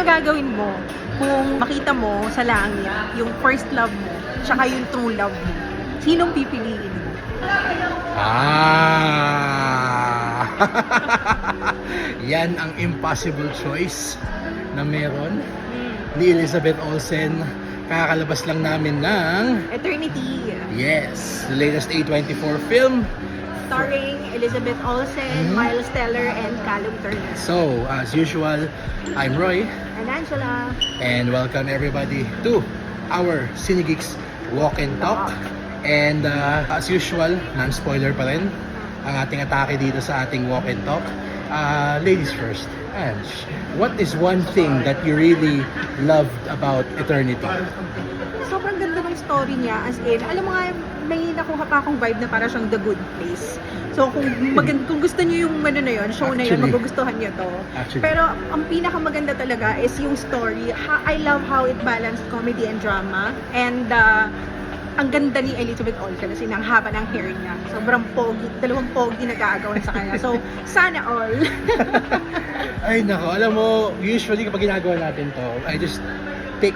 Ano gagawin mo kung makita mo sa langit yung first love mo, tsaka yung true love mo? Sinong pipiliin mo? Yan ang impossible choice na meron ni Elizabeth Olsen. Kakalabas lang namin ng Eternity. yes, the latest A24 film. Starring Elizabeth Olsen, Miles Teller, and Callum Turner. So, as usual, I'm Roy, And Angela. and welcome everybody to our Cinegeeks Walk and Talk. And as usual, non-spoiler pa rin ang ating atake dito sa ating Walk and Talk. Ladies first, Ange, what is one thing that you really loved about Eternity? Sobrang ganda ng story niya, as in, alam mo nga, may nakuha pa akong vibe na para siyang The Good Place. So kung gusto niyo yung ano na yun, show na yun, Actually. magugustuhan niyo to. Actually. Pero ang pinakamaganda talaga is yung story. I love how it balanced comedy and drama. And ang ganda ni Elizabeth Olsen kasi ang haba ng hair niya. Sobrang pogi, dalawang pogi na gaagawan sa kanya. So, sana all. Ay nako, alam mo, usually kapag ginagawa natin to, I just pick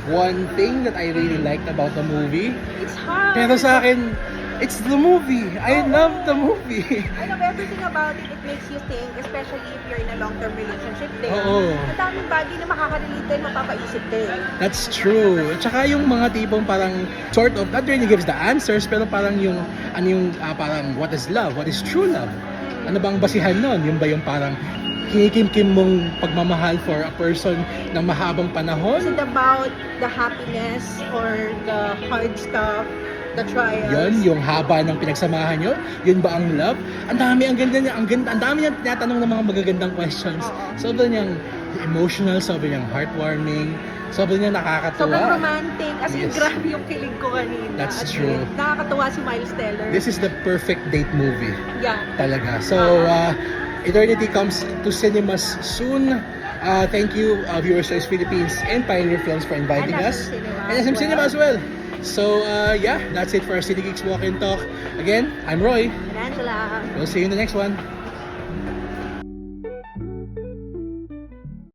one thing that I really liked about the movie. It's hard. Pero sa akin, it's the movie. I love the movie. I love everything about it. It makes you think, especially if you're in a long-term relationship din. Oo. Ang daming bagay na makaka-relate din, mapapaisip din. That's true. At saka yung mga tipong parang sort of, not really gives the answers, pero parang yung, ano yung, parang what is love? What is true love? Ano bang basihan nun? Yung ba yung parang kinikimkim mong pagmamahal for a person ng mahabang Is panahon? it about the happiness or the hard stuff, the trials? Yun, yung haba ng pinagsamahan nyo? Yun ba ang love? Ang dami, ang ganda niya, ang dami niya tinatanong ng mga magagandang questions. Oo. Sobrang niyang emotional, sobrang niyang heartwarming, sobrang niyang nakakatuwa. Sobrang romantic. As in, Yes. grabe yung kilig ko kanina. That's As true. in, nakakatuwa si Miles Teller. This is the perfect date movie. Yeah. Talaga. So, Eternity comes to cinemas soon. Thank you, Viewers Choice Philippines and Pioneer Films for inviting And us. SM Cinema And SM as Cinema well. as well. So, yeah, that's it for our City Geeks Walk and Talk. Again, I'm Roy. And Angela. We'll see you in the next one.